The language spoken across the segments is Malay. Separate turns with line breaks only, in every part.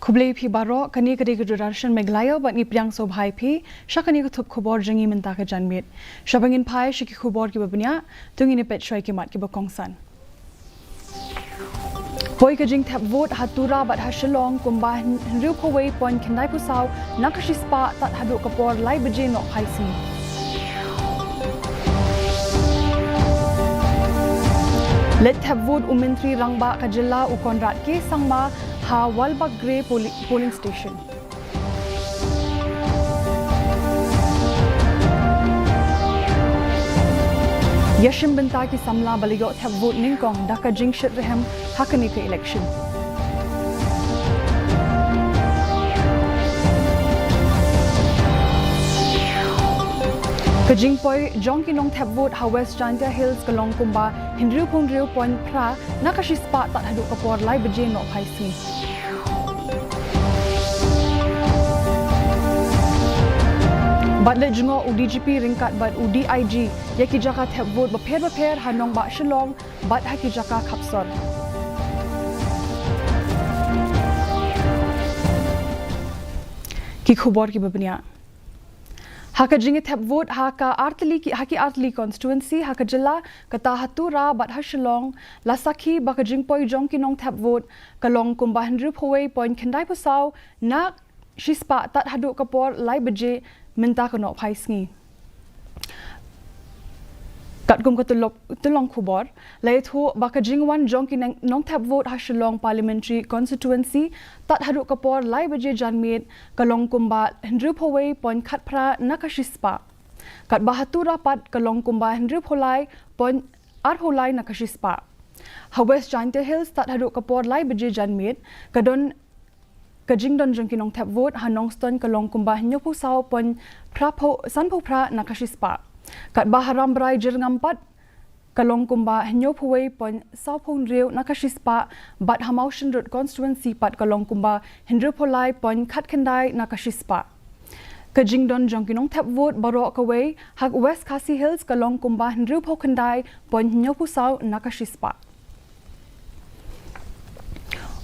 Kublai pi baro kani kadi kejudarashan Meghalaya bat ngipiang sobhai pi syakani ketup khubor jengi mentah ke janmit. Syabangin pai syaki khubor ki babnya tungini pet syai kimat ki bakongsan. Poi kajing tap vote hatura bat hasilong kumbah riu pawai pon kendai pusau nakashispa tat hadu kapor lai beje nok Khasi. Let tap vote Menteri Rangba Kajela Ukonrat ke sangma ha Walbak Grey polling station. Yashim benta ki samla baligok tap vote ningkong daka jing shit rehem hakani ke election. Kajing poi jong kinong tap vote ha West Janta Hills kalong kumba hindriu pungriu point pra nakashispa tat hadu kapor lai beje nok Khasi. Bat le jungo UDGP ringkat bat UDIG yaki jaka tap vote baper hanong ba shilong bat haki jaka kapsol. Ki khubor ki babnya Haka jingi tap vote haki artli constituency haka jela kata hatura bat hasilong lasaki baka jingpoi jongki nong tap vote kalong kumbah hindru pawai point kendai pusau nak shispa tat hadu kapor lai beje minta ke nok Khasi. Kat kum tulong khubor lai thu baka jingwan jongki nong tap vote hasilong parliamentary constituency tat hadu kapor lai beje janmit kalong kumba hindru pawai point khatpra nakashispa kat bahatu rapat kalong kumba hindru pholai point arholai nakashispa ha West Janta Hills tat hadu kapor lai beje janmit kadon kajingdon jongki nong tap vote hanong ston kalong kumba nyopu sau point prapo sanpo pra nakashispa kat baharam brai jirngampat kalong kumba henyo phuwei pon saupon riu nakashispa bat hamaushin road constituency pat kalong kumba hindru pholai pon khatkhandai nakashispa kajingdon jongkinong tap vote baro kawei hak West Khasi Hills kalong kumba hindru phokhandai pon henyo pusau nakashispa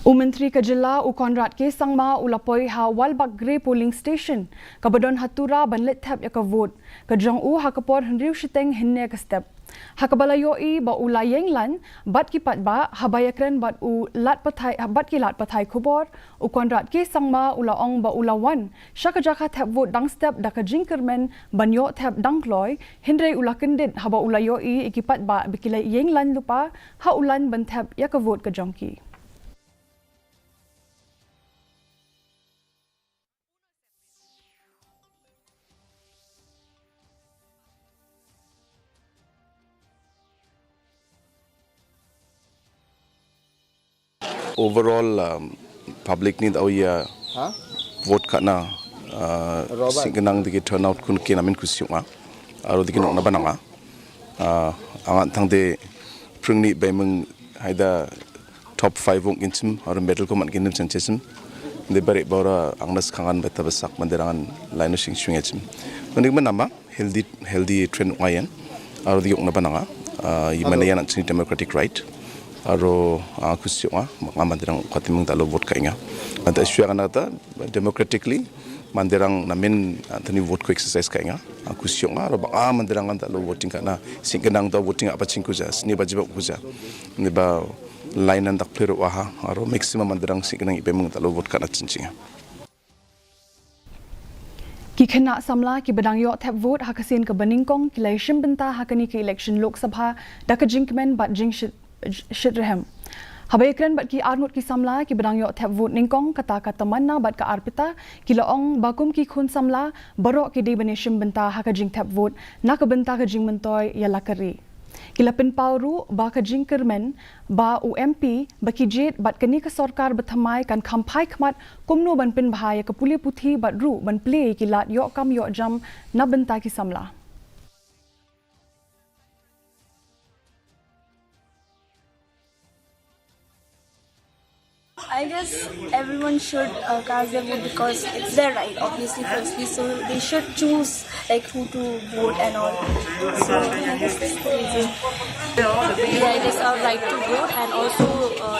Menteri Kajela Ukonrat ke sangma ulapoi ha Walbak Grey polling station kabadon hatura banlet tap yaka vote kajong ha kapor hindriu shiteng hinne ka step hakabalayo ba ulayeng lan bat ki pat ba habayakren bat u lat pathai bat ki lat pathai khubor Ukonrat ke sangma ulaong ba ulawan shakajaka tap vote dang step daka jingkermen banyo tap dangkloi hindre ulakendit haba ulayo ikipat ba bikilai yeng lan lupa ha ulan ban tap yaka vote kajong ki
Overall, public need awya vote kana singkenang digi turnout kun kinamin kusyunga aro digi nok nabananga angan thangde prungni baimung haida top 5 wong inchim aro medal ko man kinim chanchesim de bare bora angnas khangan beta basak manderangan line sing swingechim onik manama healthy trend wayan aro digi ok nabananga yimane yan chini democratic right aro kusyunga manderang kwatimung talo vote kainga anta isya kanata democratically manderang namin antani vote ko exercise kainga kusyunga aro ba manderang talo voting kana singkenang do voting apa chingkuja ni bajiba kuja ni ba line andak plero waha aro maximum manderang singkenang ibemung talo vote kana chinchinga
ki khena samla ki badang yo tap vote hakasin ka baningkong kilai shimbenta hakani ki election lok sabha daka jinkmen bat jing shit rehem habayekren bat ki arnut ki samla ki badang yo tap vote ningkong kata tamanna bat ka arpita ki laong bakum ki khun samla baro ki de bane shimbenta haka jing tap vote nak benta ka jing mentoy yalakari kilapin pauru ba ka jing kermen ba UMP baki jet bat kani ka sarkar bathamai kan khampai khmat kumno ban pin bhaya ka puli puthi bat ru ban play ki lat yo kam yo jam na benta ki samla
I guess everyone should cast their vote because it's their right, obviously, firstly. So they should choose like who to vote and all. So I guess that's the reason. Yeah, it is our right to vote, and also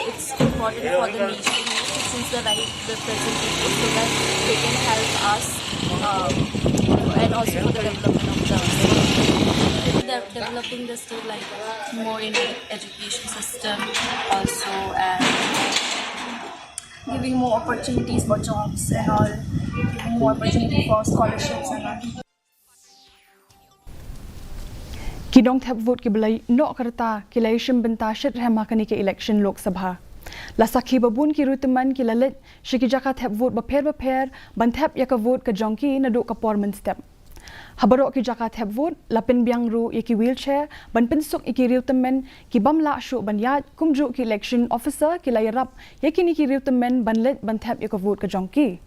it's important for the nation since the right the present people so that they can help us and also for the development of the state. They're developing the state like more in education system also and giving more opportunities for jobs and all, giving more opportunity for scholarships and all.
Kidong thap vote ki belai nok kerta ki lai shim benta shet rehma kani ke election Lok Sabha. La sakhi babun ki ruteman ki lalit shiki jaka thap vote bapher ban thap ya ka vote ka jongki na do ka porman step. Habarok ki jaka thap vote lapin biang ru ye ki wheelchair ban pinsuk iki ruteman ki bamla shu ban yat kumju ki election officer ki lai rap ye kini ki ruteman ban lit ban thap ya ka vote ka jongki.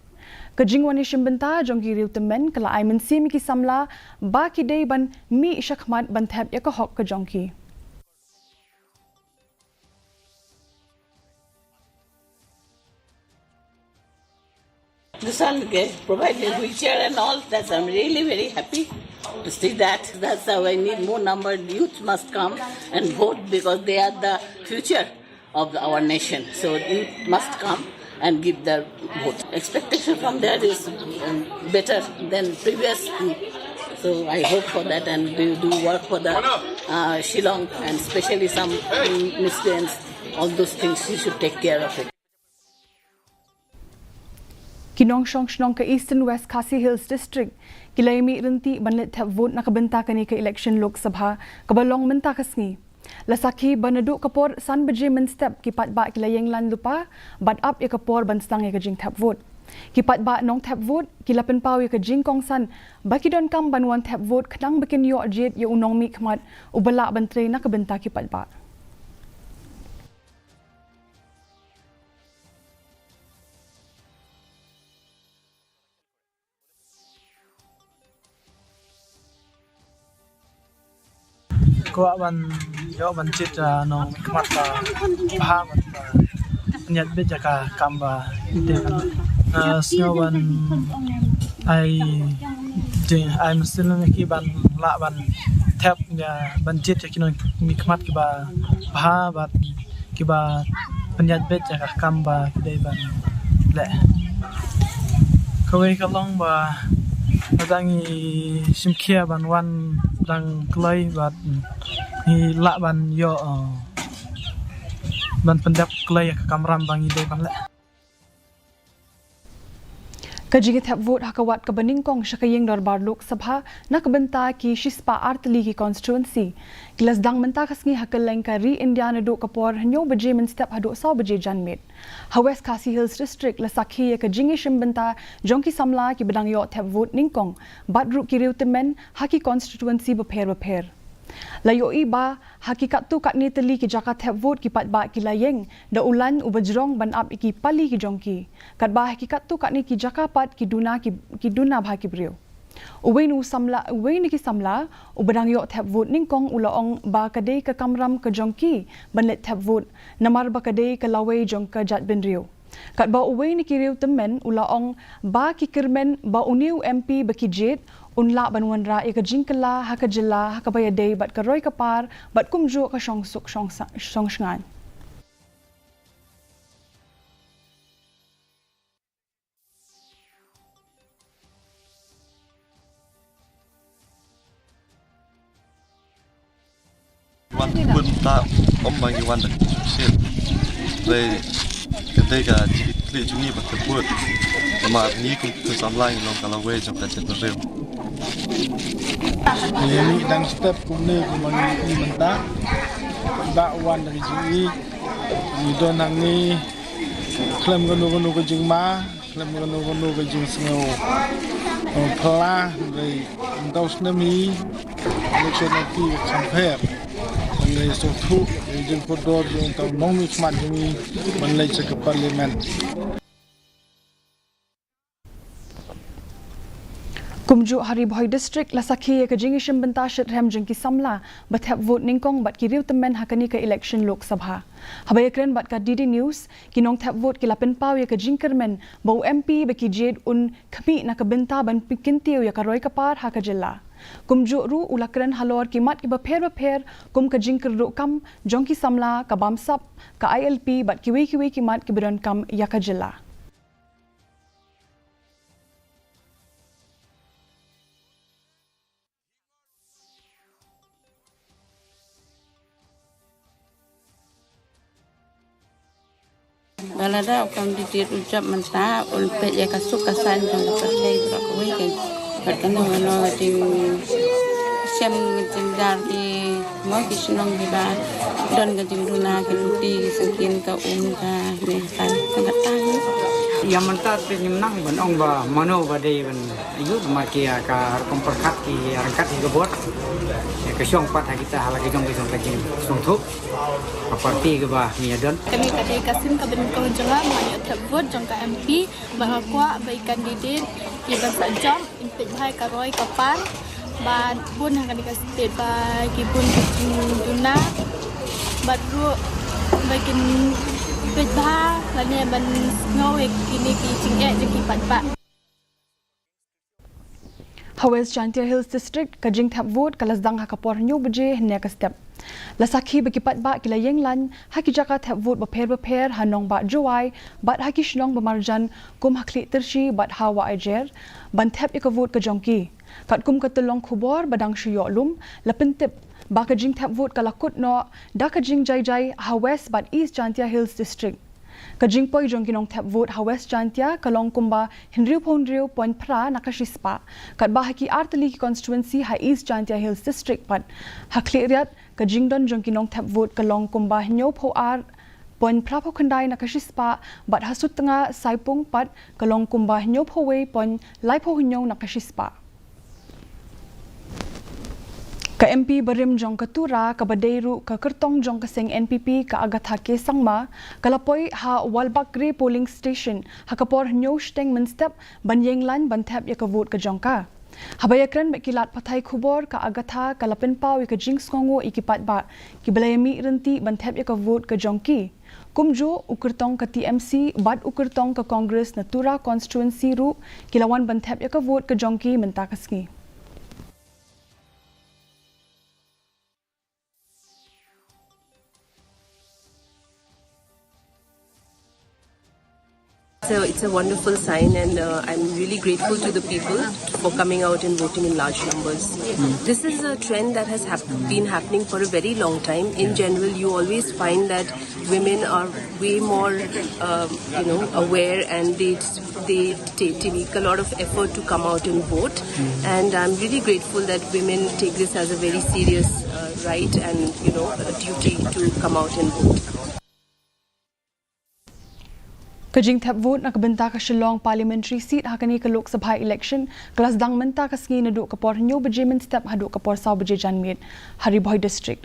Kajingwani shimbenta jongki ruteman kala ai mensim ki samla ba ki dei ban mi shakmat ban thap ya ka hok ka jongki.
The son gets provided wheelchair and all. That's I'm really very happy to see that. That's how I need more number. Youth must come and vote because they are the future of our nation. So youth must come and give their vote. Expectation from there is better than previous. So I hope for that and we do work for the Shillong and especially some miscreants. All those things we should take care of it.
Kinong shong ka Eastern West Khasi Hills District kilay mi rinti banlit thap vote nakabenta kani ka election Lok Sabha kabalong menta kasngi lasaki banadu kapor san baje men step ki patba kilayeng lan lupa bad up ya kapor banstang ya kajing thap vote ki patba nong thap vote kilapen paw ya kajing kong san bakidon kam banwan thap vote khnang bikin yo jet ya unong mi khmat ubala bantre nakabenta ki patba.
Ko ban yo ban chit no kmat ba bha ban nyat be jaka kamba ite ban snow ban I'm still ki ban la ban tap ya ban chit ki no mi kmat ki ba bha ba ki ba nyat be jaka kamba ite ban le ko we ka long ba dangi simkhia ban wan dang klai bat hi la ban yo ban pendap klai ka kamram bangi dei ban la
Kajing thap vote hakawat ka baning kong shakayeng darbar Lok Sabha nakabenta ki shispa artli ki constituency kilas dang menta kasngi hakaleng ka ri India na do kapor hanyo baje men step hado saw baje janmet West Khasi Hills District la sakhi ya kajing shimbenta jongki samla ki badang yo thap vote ningkong badru ki reutemen haki constituency bapher layo iba hakikat tu katni teli ki jaka thap vote ki patba ki layeng da ulan ubajrong ban up ki pali ki jongki katba hakikat tu katni ki jaka pat ki duna bha ki brio uwe ni ki samla ubadang yo thap vote ningkong ulaong ba kadei ka kamram ka jongki ban let thap vote namar ba kadei ka lawei jong ka jat ben rio kat ba uwe ni ki riu temen ulaong ba ki kirmen ba uniu MP ba ki jet unla banwanra ika jingkala haka jilla haka bayadei bat karoy kapar bat kumju ka shongsuk shongsngan
wan pun ta bangi wan da sel ve kete ka kli jungi bat put ma ni ku samlai long kala we jong ka jet reu
ni dan step kumne kumangi menta ba wan dari jungi ni don hang ni klem gonu ko jingma klem gonu ko jing sngo pla dari dos nami election ti compare le so thu jing ko dor jing taw mong mi khmat jungi man lai che ka parliament
Kumju Hari Boy District Lasakhi ka jingishim banta shitrem jingki samla bathap vote ningkong bat ki riu temen hakani ka election Lok Sabha. Habayakren bat ka DD News kinong thap vote ki lapin paw ya ka jingkermen bau MP baki jed un khami na ka benta ban pikintiu ya ka roi ka par ha ka jilla. Kumju ru ulakren halor ki mat ki bapher kum ka jingker ru kam jongki samla ka bamsap ka ILP bat ki wi ki mat ki bidon kam ya ka jilla.
Balada ukam ditit ucap mentah ulpet ya kasuk kasan jong percaya berak weekend berkena mano ting siam ting dar di mau kisunong di ba don gating duna keluti sengkin ka ka nesan sangat tahu
yang mentah penyemnang ban ong ba mano ba dei ban ayu makia ka komperkat ki rangkat ki bot ke syong pat kita halagi jong jong ka jing song thuk ka parti ke ba mi adon
Kami kadai kasim ka benukong jengah banyak terbut jong ka MP bahwa baik kandidat iban sajam impit bahai ka roi kapan ban pun akan dikasih bagi pun duna baru bagian impit bah lani ban ngau ini ki cingek jeki pat
Hawes Chantia Hills District kajing thap vote kalasdang hakapor nyu buje hnya ka step. Lasakhi bekipat ba kila yenglan haki jaka thap vote bapher hanong ba juai bat haki shnong bamarjan kum hakli tershi bat hawa ajer ban thap ka vote ka jongki. Kat kum ka tulong khubor badang shiyo lum lapentip ba kajing thap vote kalakut no da kajing jai Hawes bat East Chantia Hills District. Kajing poi jong kinong thap vote Hawes Chantia kalong kumba Henry point pra nakashispa kat bahaki artali ki constituency ha East Chantia Hills District pat hakli riat kajing don jong kinong thap vote kalong kumba Henyo point pra pho khandai nakashispa bat hasut tanga saipung pat kalong kumba Henyo way point lai pho hunyong nakashispa ka MP Barim jong katura ka badeiru ka kertong jong kaseng NPP ka agatha ke sangma kalapoi ha Walbakre polling station hakapor nyo steng menstep banyenglan banthap ya ka vote ka jongka habayakran mekilat pathai khubor ka agatha kalapin paw ka jingskongo ikipat ba kibalayami renti banthap ya ka vote ka jongki kumjo ukertong ka TMC bad ukertong ka Congress Natura constituency ru kilawan banthap ya ka vote ka jongki mentakasngi.
So it's a wonderful sign, and I'm really grateful to the people for coming out and voting in large numbers. This is a trend that has been happening for a very long time. In general, you always find that women are way more, aware, and they take a lot of effort to come out and vote. And I'm really grateful that women take this as a very serious right and a duty to come out and vote.
Kajing thap vote na kabenta ka Shillong parliamentary seat hakani ka Lok Sabha election kelas dang menta ka sngi na du kapor nyo beje men step hadu kapor saw beje janmit Hari Boy District.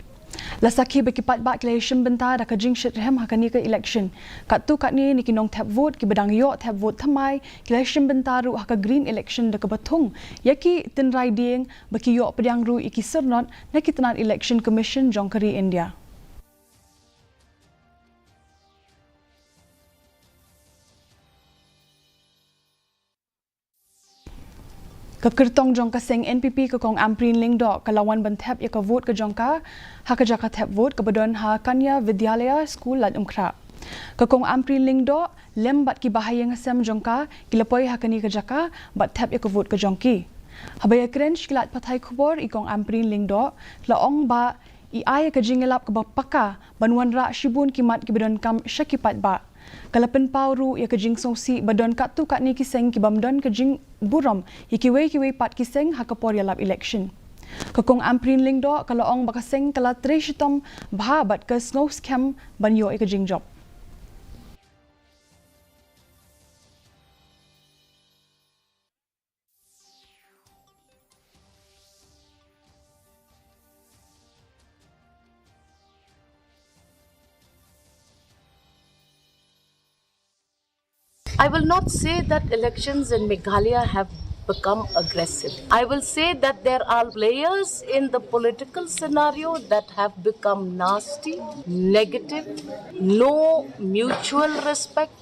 Lasakhi bekipat ba kilation benta da kajing shitrem hakani ka election katu katni ni kinong thap vote ki badang yo thap vote thamai kilation benta ru haka green election da kabathung yaki tinrai ding baki yo pedang ru iki sernot na kitanan election commission jongkari India. Kakertong jong kaseng NPP ka kong Amprin Lingdo kalawan banthap ya ka vote ka jong ka hakajaka thap vote ka badon ha Kanya Vidyalaya School lad umkra. Ka kong Amprin Lingdo lem bat ki bahayang asam jong ka kilapoy hakani ka jaka bat thap ya ka vote ka jong ki. Habaya kren shkilat pathai khubor ikong Amprin Lingdo laong ba iaya ka jingelap ka bapaka banwan ra shibun kimat ki badon kam shakipat ba. Kalapen pauru ya kajing songsi badon katu kat ni kiseng kibamdon kajing buram ikiwe pat kiseng hakapor yalap election. Kakong Amprin Lingdo kalaong bakaseng kala treshitom bha bat ka snow scam banyo ikajing job.
I will not say that elections in Meghalaya have
become aggressive. I will say that there are players in the political scenario that have become nasty, negative, no mutual respect.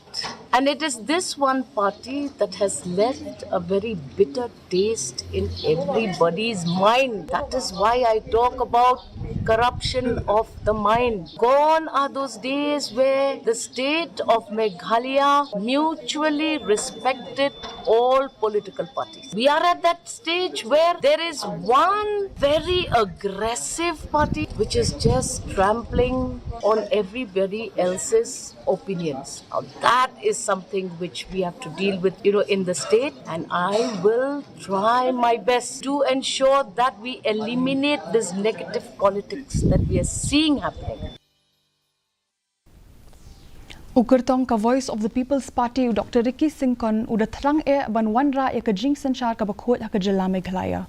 And it is this one party that has left a very bitter taste in everybody's mind. That is why I talk about corruption of the mind. Gone are those days where the state of Meghalaya mutually respected all political parties. We are at that stage where there is one very aggressive party which is just trampling on everybody else's opinions. Now that is something which we have to deal with, in the state, and I will try my best to ensure that we eliminate this negative politics that we are seeing happening.
Ukertong ka Voice of the People's Party u Dr. Ricky Singkon udah terang ban wanra ka jing sanchar ka bakhot ka jilla Meghalaya.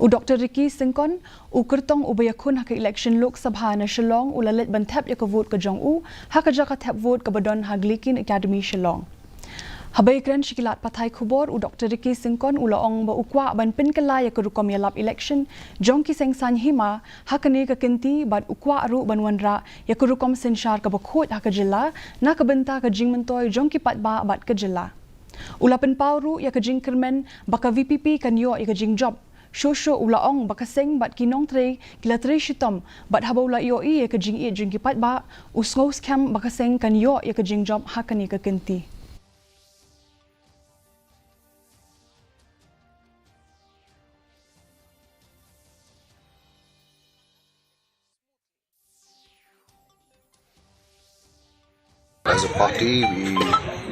U Dr. Ricky Singkon ukertong ubayakun ka election Lok Sabha na Shillong ulalit ban thap ka vote ka jong u ka jaka thap vote ka badon Haglikin Academy Shillong. Habay kren shikilat patay kubor u Dr. Ricky Singkon ulaong ba ukwa ban pinkalaya ka rukom yalap election jong ki sengsan hima hakani ka kinti bad ukwa aru ban wanra ya ka rukom senshar ka bakhot ka jilla na ka benta ka jingmentoy jong ki patba bad ka jilla. Ulapan pawru ya ka jing kermen baka VPP kan yo ya ka jing job. Shosho ulaong baka seng bat kinong tre kila tre shitom bat habaw la yo ya ka jing jing ki patba usngos kam baka seng kan yo ya ka jing job hakani ka kinti.
As a party, we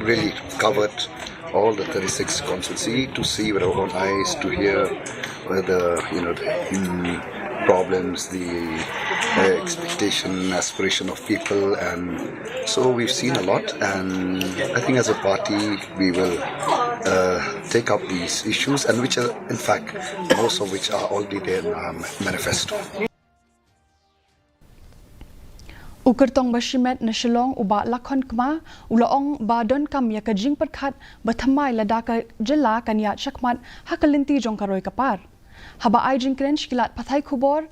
really covered all the 36 constituency to see with our own eyes, to hear whether the problems, the expectation, aspiration of people, and so we've seen a lot. And I think as a party, we will take up these issues, and which are, in fact, most of which are already there in our manifesto.
Ukertong bashimet na Shillong uba lakon kma ulaong ba don kam ya ka jing perkhat bathamai lada ka jilla kanya chakmat hakalinti jong karoy kapar. Haba ai jing kren shikilat pathay kubor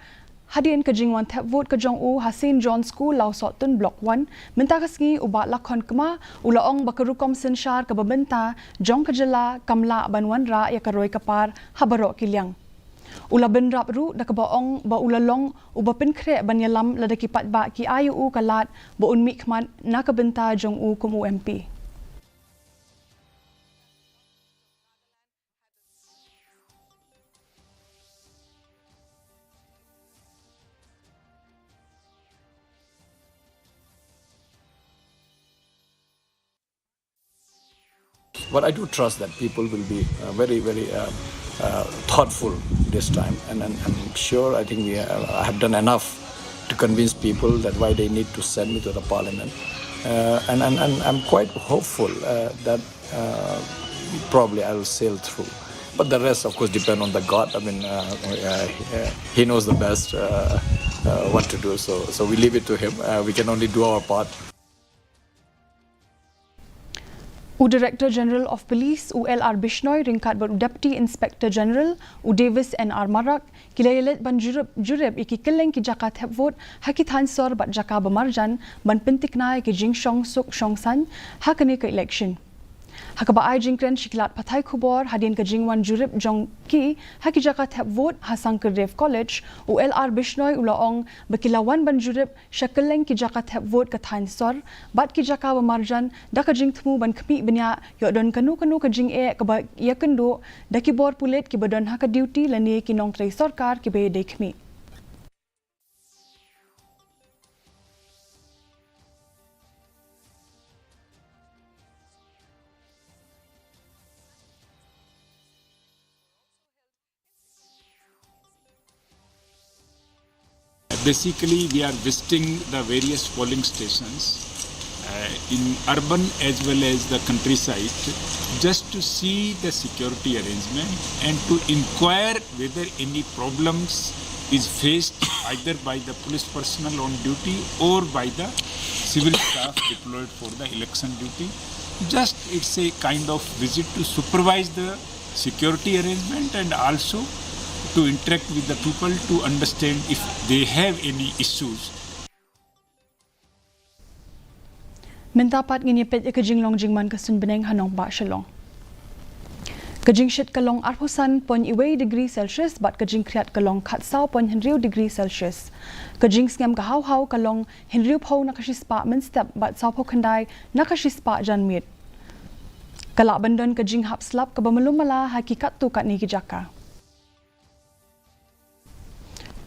hadien ka jing wan thap vote ka jong u Hasin John School Law Sotun Block 1 minta kasngi uba lakon kma ulaong bakarukom senshar ka babenta jong ka jilla kamla banwanra ya karoy kapar habaro kilyang. Ula benrap ru da kabaong ba ulalong uba pinkre banyalam ladaki patba ki ayu u kalat ba unmi khmat nakabenta jong u kum UMP.
But I do trust that people will be very, very thoughtful this time, and I'm sure I think I have done enough to convince people that why they need to send me to the parliament, and I'm quite hopeful that probably I will sail through. But the rest, of course, depend on the God. I mean, He knows the best what to do. So we leave it to Him. We can only do our part.
U Director General of Police U LR Bishnoi ringkat ber Deputy Inspector General U Davis NR Marak kilayalet ban jureb iki keleng ki jakat hep vote hakit hansor bat jaka bemarjan ban pentiknai ki jing shong suk shong san hakani ke election. Hakaba ai jingkren shiklat pathay kubor hadin ka jingwan jurib jong ki haki jakat hep vote hasang Dev College U LR Bishnoi ulaong bakilawan ban jurib shakeleng ki jakat hep vote ka thansor bat ki jaka bemarjan da ka jing thmu ban khmi benya yodon kanu ka jing ka ba yakendo da ki bor pulet ki badon haka duty lani ki nong trei sarkar ki be dekhmi.
Basically, we are visiting the various polling stations in urban as well as the countryside just to see the security arrangement and to inquire whether any problems is faced either by the police personnel on duty or by the civil staff deployed for the election duty. Just it's a kind of visit to supervise the security arrangement and also to interact with the people to understand if they have any issues.
Mintapat nginyepet ikajing long jingman kasun beneng hanong ba shalong. Kajing shit kalong arpusan pon iway degree Celsius bat kajing kriat kalong katsao pon henriu degree Celsius. Kajing ngam kahaw-haw kalong henriu pho nakashispa min step bat sapo kandai nakashispa janmit. Kalak bandon kajing hap slap kabamalumala hakikat tu kat ni kijaka.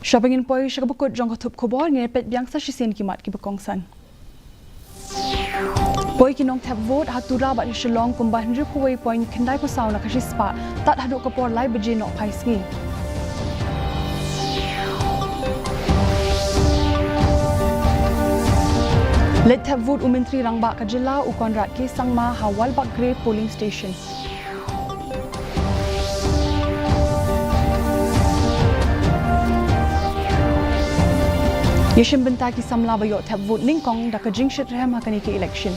Shoppingin poi syakabukut jong katup kubor ngepet biang sa shisin kimat kibukongsan. Poi kinong tap vote hatura bat shalong kumbah henriu phuway point kandai ko saw nakashispa tat haduk kapor lai beje nok paiski. Let tap vote Menteri Rangba Kajila Ukonrat K Sangma Hawal Bakre polling station. Yeshim bentaki samla bayot tap vote ningkong da kajing shit reham hakani ke election.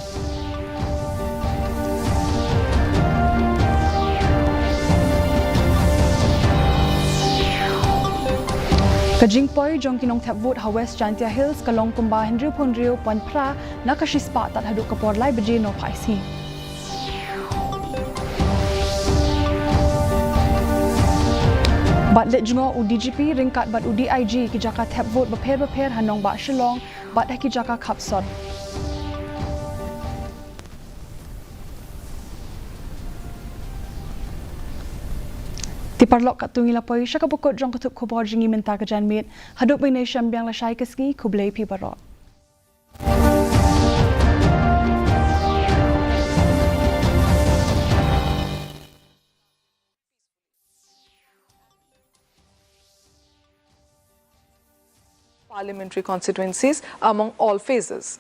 Kajing poi jong kinong tap vote ha West Jantia Hills kalong kumba henriu ponriu pon pra nakashispa tat haduk kapor lai beje no paisi. Bat let jungo UDGP ringkat bat UDIG kijaka tap vote beper hanong ba shalong bat hakijaka kapsor. Tiparlok kat tungi lapoi syakabukut jong katup kubor jingi minta kajan mit haduk bine syambiang lasai keski kublai pi barot.
Parliamentary constituencies among all phases.